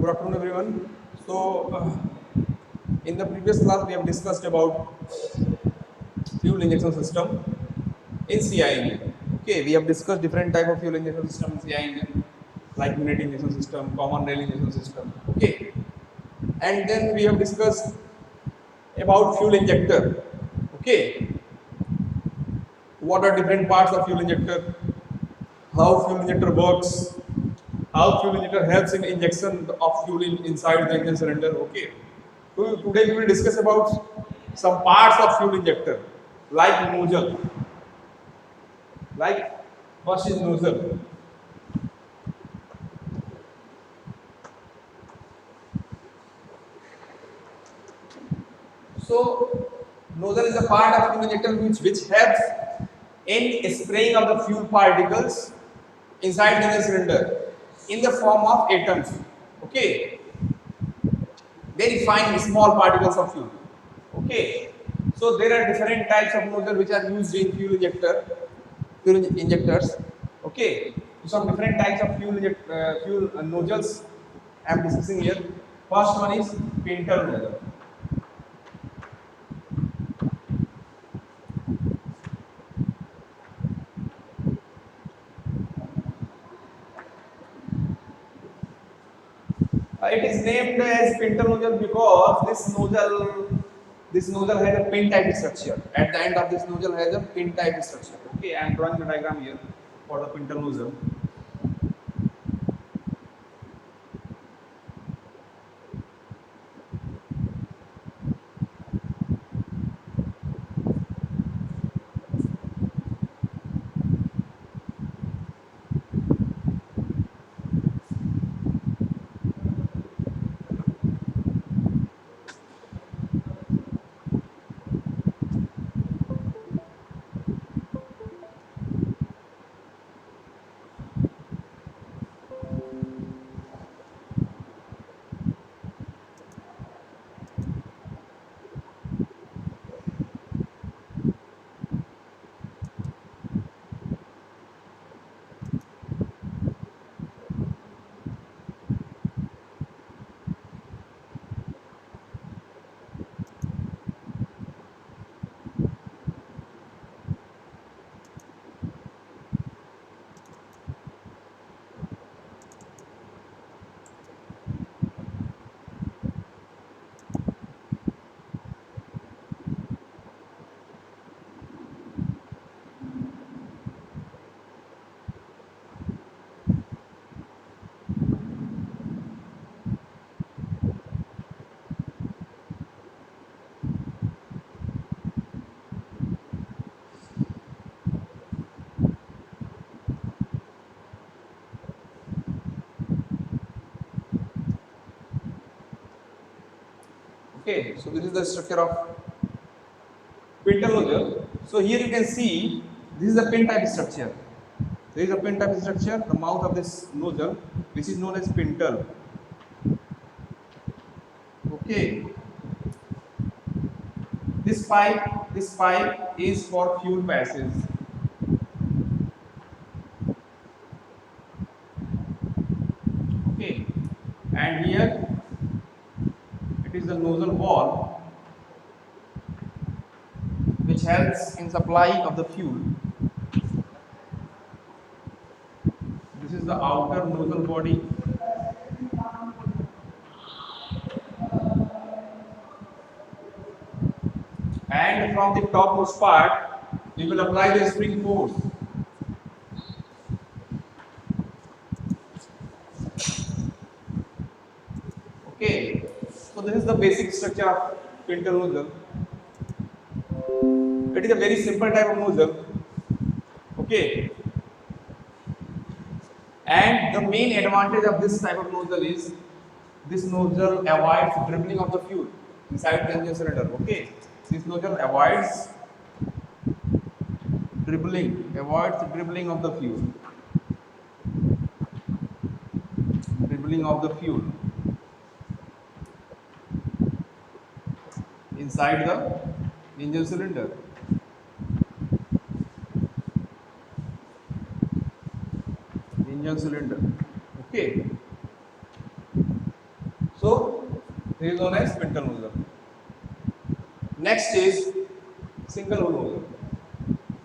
Good afternoon, everyone. In the previous class, we have discussed about fuel injection system in CI engine. Okay, we have discussed different type of fuel injection system in CI engine, like unit injection system, common rail injection system. Okay, and then we have discussed about fuel injector. Okay, what are different parts of fuel injector? How fuel injector works? How fuel injector helps in injection of fuel inside the engine cylinder. Okay. So today we will discuss about some parts of fuel injector, like nozzle. Like first is nozzle. So nozzle is a part of fuel injector which helps in spraying of the fuel particles inside the engine cylinder in the form of atoms. Okay, very fine small particles of fuel. Okay, so there are different types of nozzle which are used in fuel injectors. Okay, some different types of fuel nozzles I am discussing here. First one is Pinter nozzle. It is named as Pinter nozzle because this nozzle has a pin type structure. At the end of this nozzle has a pin type structure. Okay, I am drawing the diagram here for the Pinter nozzle. Okay, so this is the structure of pintle nozzle. So here you can see this is a pin type structure. There is a pin type structure, the mouth of this nozzle, which is known as pintle. Okay, this pipe is for fuel passage. Okay, and here it is the nozzle wall, which helps in supply of the fuel. This is the outer nozzle body. And from the topmost part, we will apply the spring force. Okay, so this is the basic structure of pintle nozzle. It is a very simple type of nozzle. Okay, and the main advantage of this type of nozzle is this nozzle avoids dribbling of the fuel inside the engine cylinder. Okay, this nozzle avoids dribbling of the fuel, inside the engine cylinder. Okay, This is known as spindle nozzle. Next is single hole nozzle.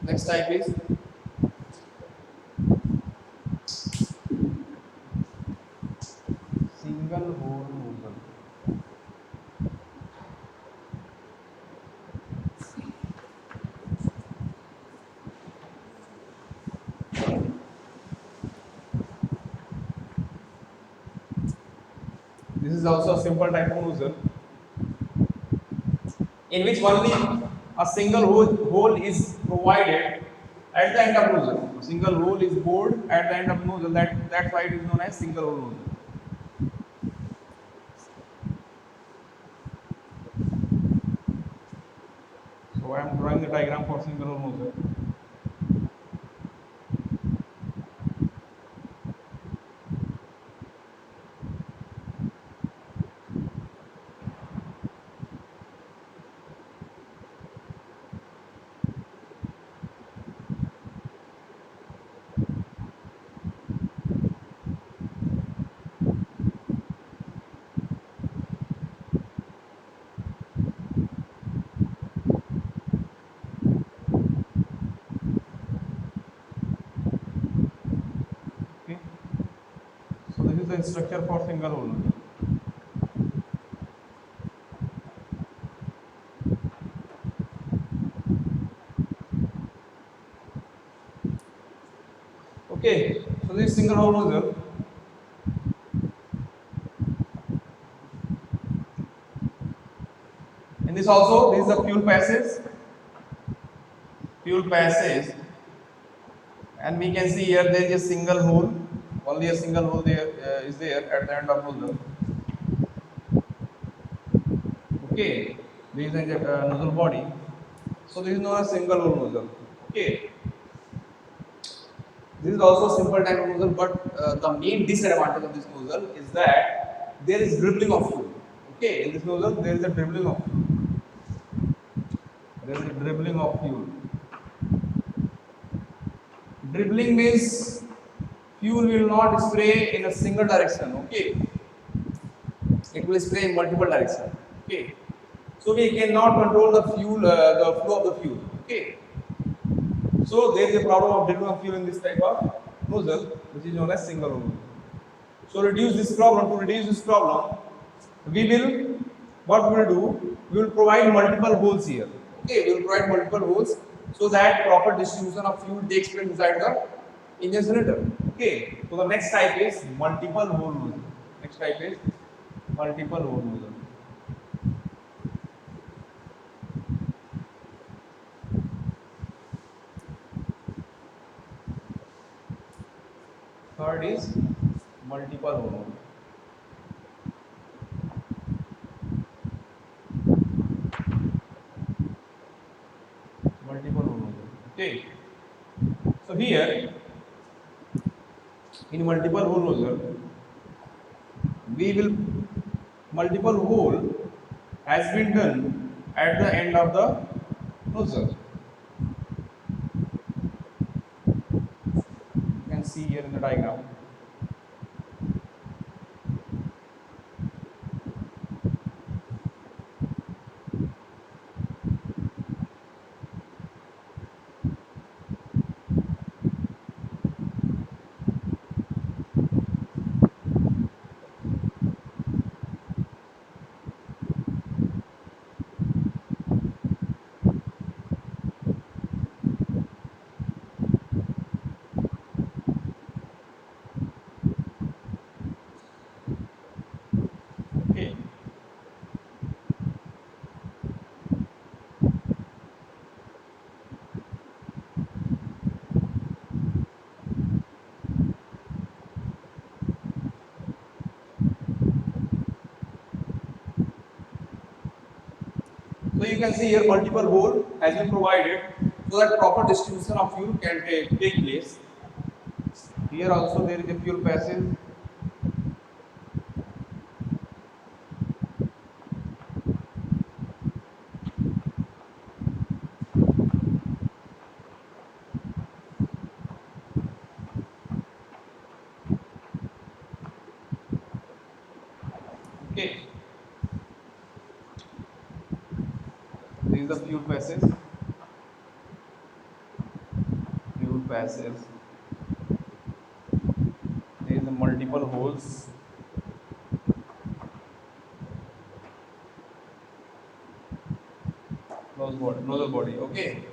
Next type is single hole nozzle. This is also a simple type of nozzle in which only a single hole is provided at the end of nozzle. A single hole is bored at the end of nozzle. That's why it is known as single hole nozzle. So I am drawing the diagram for single hole nozzle. Okay. So this is the structure for single hole nozzle. Okay. So this single hole nozzle. In this also, this is the fuel passage. Fuel passage, and we can see here there is a single hole. Only a single hole there is there at the end of nozzle. Okay, this is the nozzle body. So this is known as single hole nozzle. Okay, this is also a simple type of nozzle, but the main disadvantage of this nozzle is that there is dribbling of fuel. Okay, in this nozzle there is a dribbling of fuel. There is a dribbling of fuel. Dribbling means fuel will not spray in a single direction. Okay, it will spray in multiple directions. Okay, so we cannot control the fuel, the flow of the fuel. Okay, so there is a problem of dribbling of fuel in this type of nozzle, which is known as single hole nozzle. So reduce this problem. To reduce this problem, we will what we will do? We will provide multiple holes here. Okay, we will provide multiple holes so that proper distribution of fuel takes place inside the engine cylinder. Okay, so the next type is multiple hole nozzle. Next type is multiple hole nozzle. Third is multiple hole nozzle. Multiple hole nozzle. Okay, so here in multiple hole nozzle, we will multiple hole has been done at the end of the nozzle. You can see here in the diagram. Okay. So you can see here multiple hole has been provided so that proper distribution of fuel can take place. Here also there is a fuel passage. Okay. the fuel passes. Fuel passes. There is a multiple holes. Nozzle body. Okay.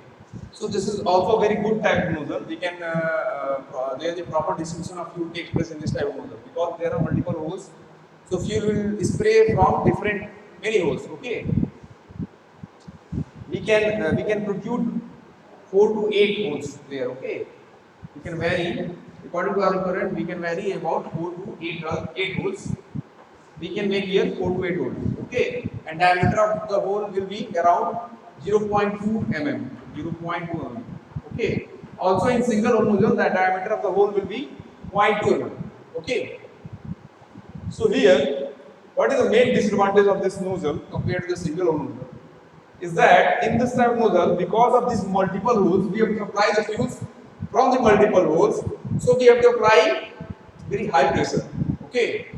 So this is also a very good type of nozzle. We can there is a proper distribution of fuel takes place in this type of nozzle because there are multiple holes. So fuel will spray from different many holes. Okay. We can procure 4 to 8 holes there. Okay. We can vary according to our requirement. We can vary about 4 to 8 holes. We can make here 4 to 8 holes. Okay, and diameter of the hole will be around 0.2 mm. 0.2 mm. Okay. Also in single hole nozzle, the diameter of the hole will be 0.2 mm. Okay. So here, what is the main disadvantage of this nozzle compared to the single hole nozzle? Is that in this type of nozzle, because of these multiple holes, we have to apply the fuels from the multiple holes. So we have to apply very high pressure. Okay,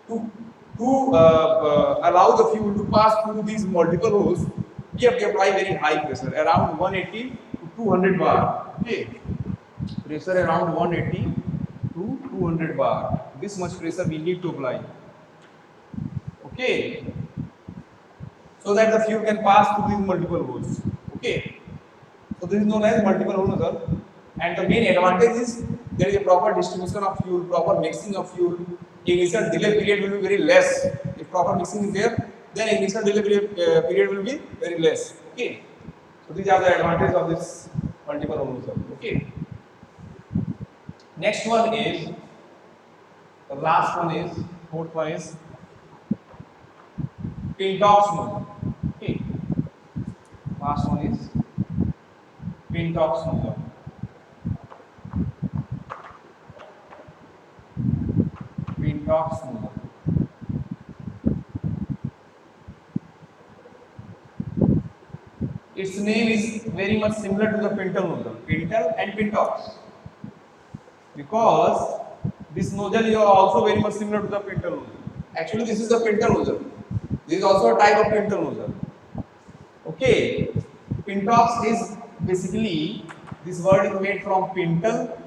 to allow the fuel to pass through these multiple holes, we have to apply very high pressure, around 180 to 200 bar. Okay, pressure around 180 to 200 bar. This much pressure we need to apply. Okay, so that the fuel can pass through these multiple holes. Okay, so this is known as multiple hole nozzle, and the main advantage is there is a proper distribution of fuel, proper mixing of fuel. Initial delay period will be very less. If proper mixing is there, then initial delay period will be very less. Okay, so these are the advantages of this multiple hole nozzle. Okay, next one is the last one is fourth one is Pintox nozzle. Okay, last one is Pintox nozzle. Pintox nozzle. Its name is very much similar to the Pintle nozzle, Pintle and Pintox, because this nozzle is also very much similar to the Pintle nozzle. Actually, this is the Pintle nozzle. This is also a type of Pintle nozzle. Okay, Pintox is basically, this word is made from Pintle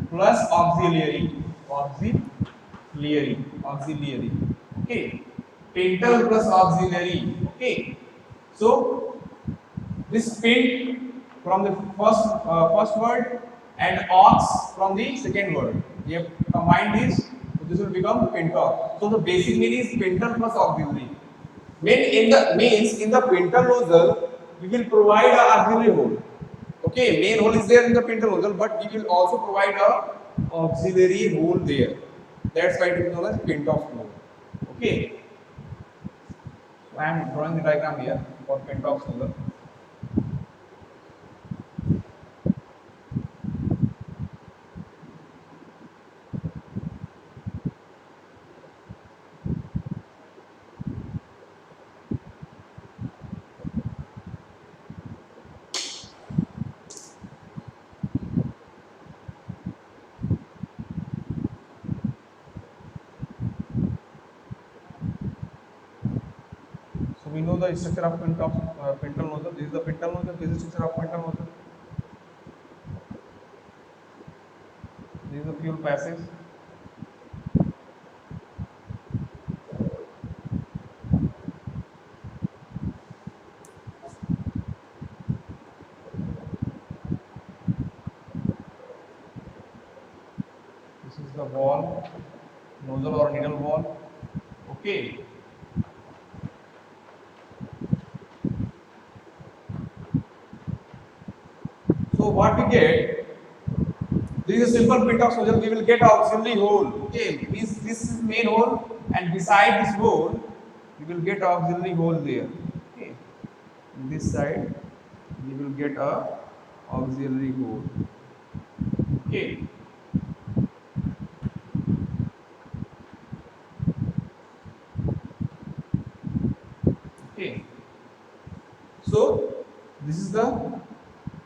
plus auxiliary. Okay, Pintle plus auxiliary. Okay, so this pint from the first word and ox from the second word. We have combined this, so this will become Pintox. So the basic meaning is Pintle plus auxiliary. Means in the Pintle nozzle we will provide a auxiliary hole. Okay, main hole is there in the Pintle nozzle, but we will also provide a auxiliary hole there. That's why it is known as Pintox nozzle. Okay, so I am drawing the diagram here for Pintox nozzle. So we know the structure of Pintle nozzle. This is the Pintle nozzle. This is the structure of Pintle nozzle. This is the fuel passage. This is the wall, nozzle or needle wall. Okay. So what we get, this is a simple Pintox nozzle, we will get auxiliary hole. Okay, this is main hole, and beside this hole, we will get auxiliary hole there. Okay, in this side, we will get a auxiliary hole. Okay. Okay. So this is the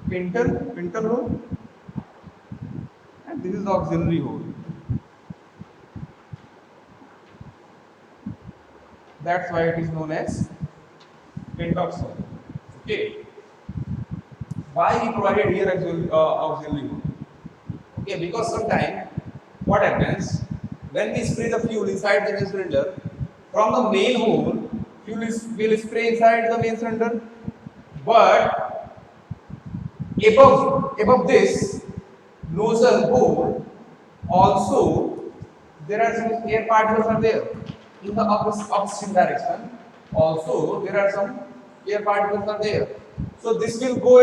Pintle hole, and this is the auxiliary hole. That's why it is known as Pintox one. Okay. Why we provided here auxiliary hole? Okay, because sometimes what happens when we spray the fuel inside the main cylinder from the main hole, fuel will spray inside the main cylinder, but above this nozzle hole also there are some air particles are there in the upstream direction. Also there are some air particles are there. So this will go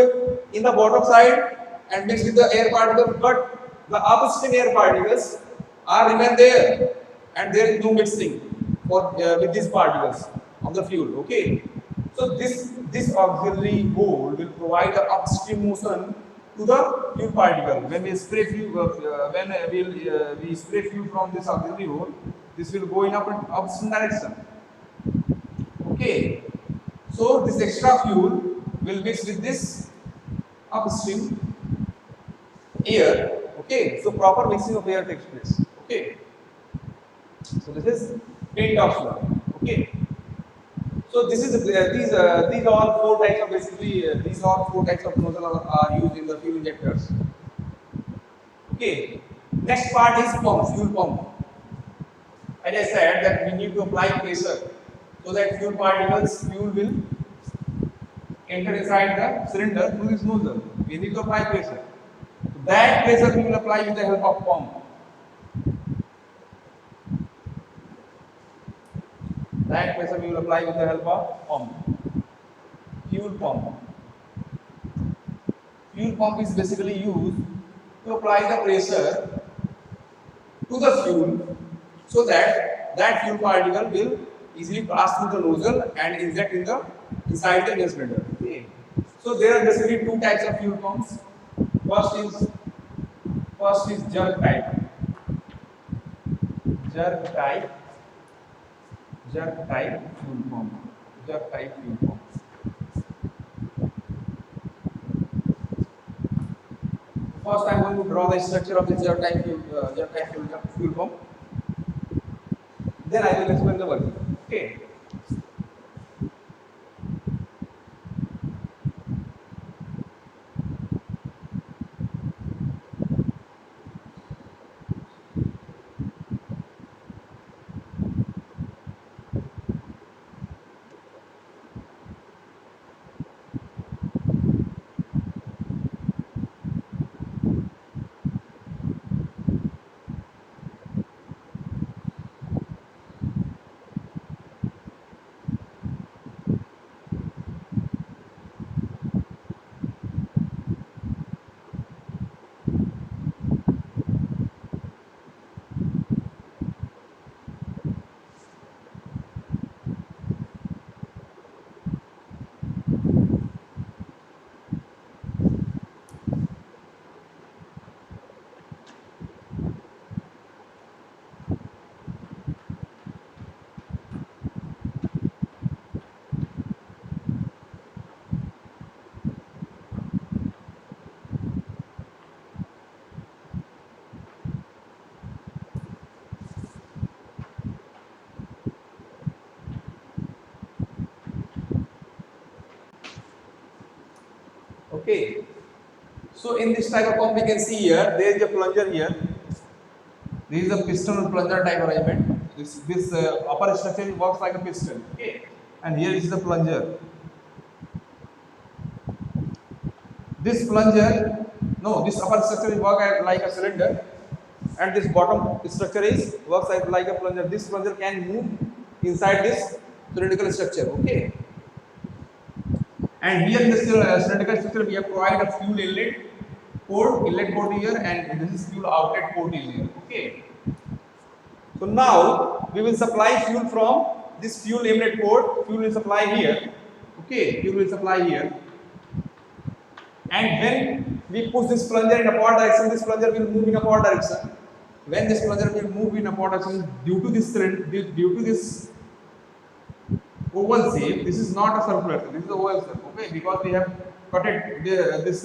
in the bottom side and mix with the air particles, but the upstream air particles are remain there, and there is no mixing for with these particles of the fuel. Okay. So this auxiliary hole will provide the upstream motion to the fuel particle. When we spray fuel, we spray fuel from this auxiliary hole, this will go in upstream direction. Okay. So this extra fuel will mix with this upstream air. Okay. So proper mixing of air takes place. Okay. So this is Pintox law. Okay. So this is these are four types of these are four types of nozzle are used in the fuel injectors. Okay. Next part is pump, fuel pump. As I said that we need to apply pressure so that fuel will enter inside the cylinder through this nozzle. We need to apply pressure. That pressure we will apply with the help of pump. That pressure we will apply with the help of pump. Fuel pump. Fuel pump is basically used to apply the pressure to the fuel so that that fuel particle will easily pass through the nozzle and inject inside the gas cylinder. Okay. So there are basically two types of fuel pumps. First is jerk type. Jerk type fuel pump. Jerk type fuel pump. First, I am going to draw the structure of this jerk type fuel pump. Then I will explain the working. Okay. Okay. So in this type of pump we can see here there is a plunger here. This is a piston and plunger type arrangement. This upper structure works like a piston. Okay. And here is the plunger. This plunger, no, this upper structure is work like a cylinder, and this bottom structure is works like a plunger. This plunger can move inside this cylindrical structure. Okay. And here in this cylindrical structure we have provided a fuel inlet port here, and this is fuel outlet port here. Okay. So now we will supply fuel from this fuel inlet port. Fuel will supply here. Okay. Fuel will supply here. And when we push this plunger in upward direction, this plunger will move in upward direction. When this plunger will move in upward direction, due to this oval shape, this is not a circular shape, this is a oval shape. Okay, because we have cut it. This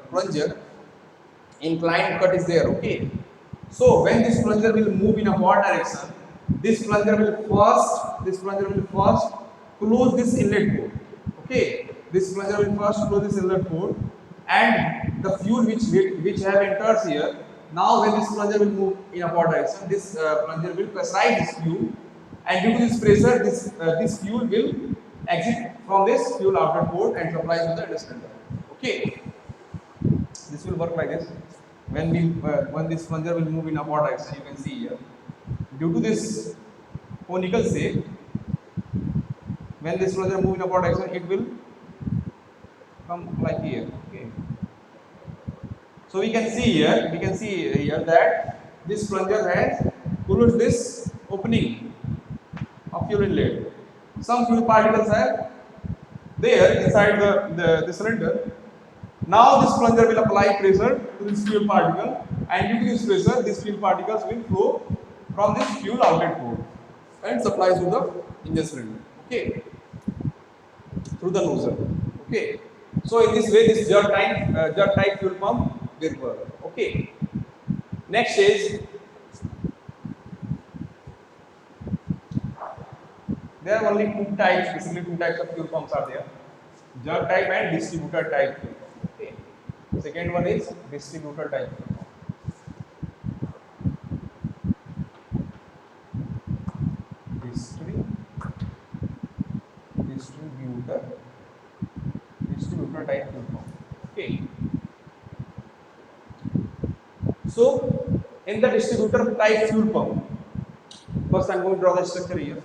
plunger inclined cut is there. Okay. So when this plunger will move in upward direction, this plunger will first close this inlet port. Okay, this plunger will first close this inlet port, and the fuel which have enters here. Now, when this plunger will move in upward direction, this plunger will pressurize this fuel, and due to this pressure, this fuel will exit from this fuel outlet port and supply to the industrial cylinder. Okay, this will work like this. When this plunger will move in upward direction, you can see here. Due to this conical shape, when this plunger move in upward direction, it will come like here. Okay. So we can see here that this plunger has closed this opening of fuel inlet. Some fuel particles are there inside the cylinder. Now this plunger will apply pressure to this fuel particle, and due to this pressure, these fuel particles will flow from this fuel outlet port and supply to the engine cylinder. Okay, through the nozzle. Okay, so in this way, this jet type fuel pump will work. Okay, next is there are only two types. Basically, two types of fuel pumps are there: jet type and distributor type fuel pump. Okay, second one is distributor type fuel pump. Distributor type fuel pump. Okay. So, in the distributor type fuel pump, first I am going to draw the structure here.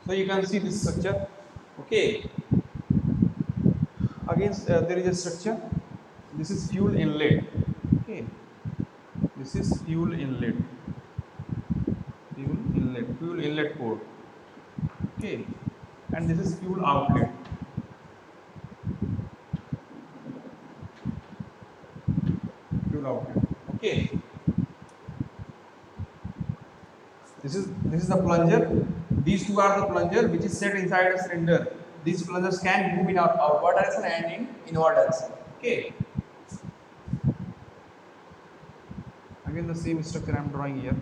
So you can see this structure. Okay. Again, there is a structure. This is fuel inlet. Okay. This is fuel inlet. Fuel inlet port. Okay. And this is fuel outlet. Fuel outlet. Okay. This is the plunger. These two are the plunger which is set inside a cylinder. These plungers can move in outward direction and in inward direction. Okay. again the same structure I am drawing here.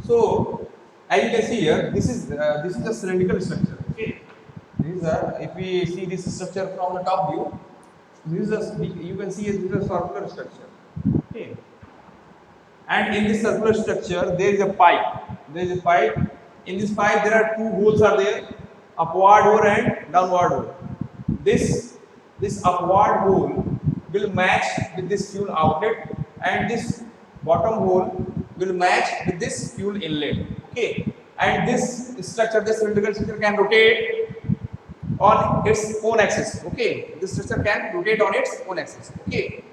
So, as you can see here, this is a cylindrical structure. Okay, this is a, if we see this structure from the top view, this is a, you can see this is a circular structure. Okay, and in this circular structure there is a pipe. There is a pipe. In this pipe there are two holes are there, upward hole and downward hole. This upward hole will match with this fuel outlet, and this bottom hole will match with this fuel inlet. Okay, and this structure, this cylindrical structure can rotate on its own axis. Okay, this structure can rotate on its own axis. Okay,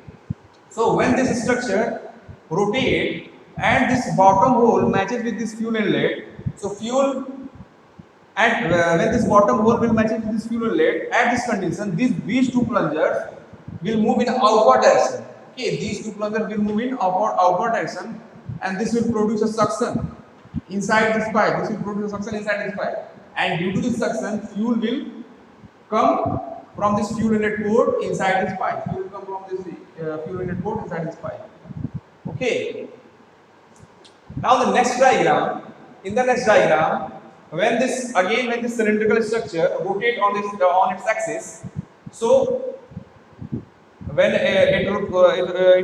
so when this structure rotate and this bottom hole matches with this fuel inlet, so fuel and when this bottom hole will match with this fuel inlet, at this condition, these two plungers will move in outward direction. Okay, these two plungers will move in outward direction, and this will produce a suction inside this pipe. This will produce a suction inside this pipe, and due to this suction, fuel will come from this fuel inlet port inside this pipe. Fuel will come from this fuel inlet port inside this pipe. Okay. Now the next diagram. In the next diagram, when this cylindrical structure rotate on this on its axis, so when it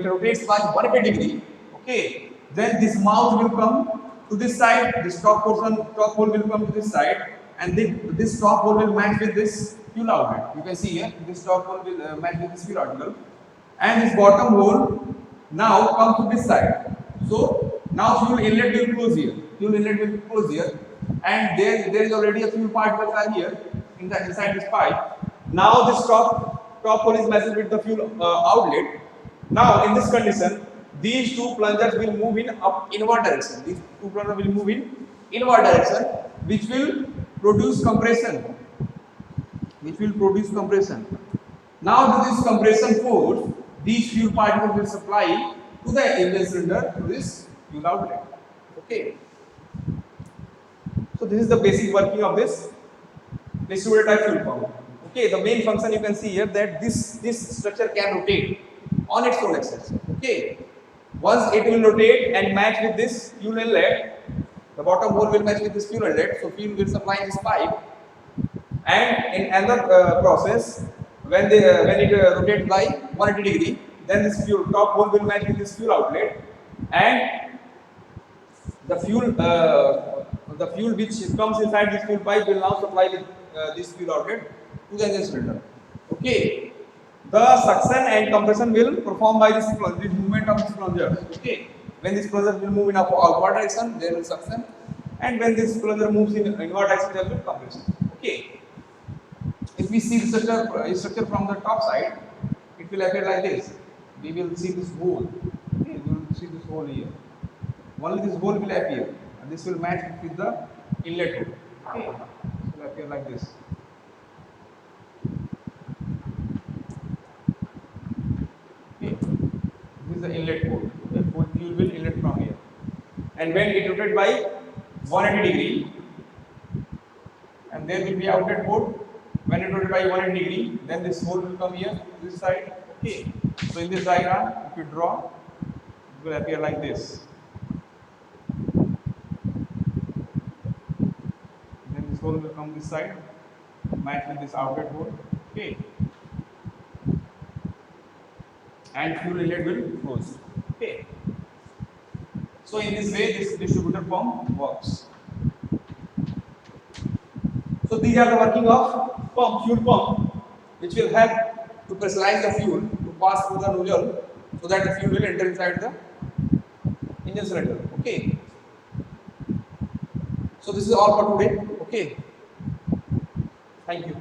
rotates by 180 degree, okay, then this mouth will come to this side, this top hole will come to this side, and this top hole will match with this fuel outlet. You can see here, this top hole will match with this fuel outlet, and this bottom hole now comes to this side. So now fuel inlet will close here. Fuel inlet will close here, and there is already a fuel particles are here inside this pipe. Now this top hole is matched with the fuel outlet. Now in this condition, these two plungers will move in inward direction. These two plungers will move in inward direction, which will produce compression. Now to this compression force, these fuel particles will supply to the engine cylinder to this fuel outlet. Okay. So this is the basic working of this distributed type fuel pump. Okay, the main function you can see here that this structure can rotate on its own axis. Okay, once it will rotate and match with this fuel inlet, the bottom hole will match with this fuel inlet, so fuel will supply this pipe. And in another process, when it rotates by 180 degree, then this fuel top hole will match with this fuel outlet, and the fuel which comes inside this fuel pipe will now supply with this fuel outlet to the engine cylinder. Okay, the suction and compression will perform by this movement of this plunger. Okay, when this plunger will move in outward direction, there will suction, and when this plunger moves in inward direction, there will compression. Okay, if we see the structure from the top side, it will appear like this. We will see this hole. Okay, we will see see this hole here. Only this hole will appear, and this will match with the inlet hole. Okay, it will appear like this. Okay, this is the inlet port. Okay, fuel will inlet from here, and when it rotates by 180 degree, and there will be outlet port. When it rotates by 180 degree, then this hole will come here, this side. Okay, so in this diagram, if you draw, it will appear like this. Then this hole will come this side, match with this outlet hole. Okay, and fuel inlet will close. Okay. So in this way, this distributor pump works. So these are the working of fuel pump, which will help to pressurize the fuel to pass through the nozzle, so that the fuel will enter inside the engine cylinder. Okay. So this is all for today. Okay. Thank you.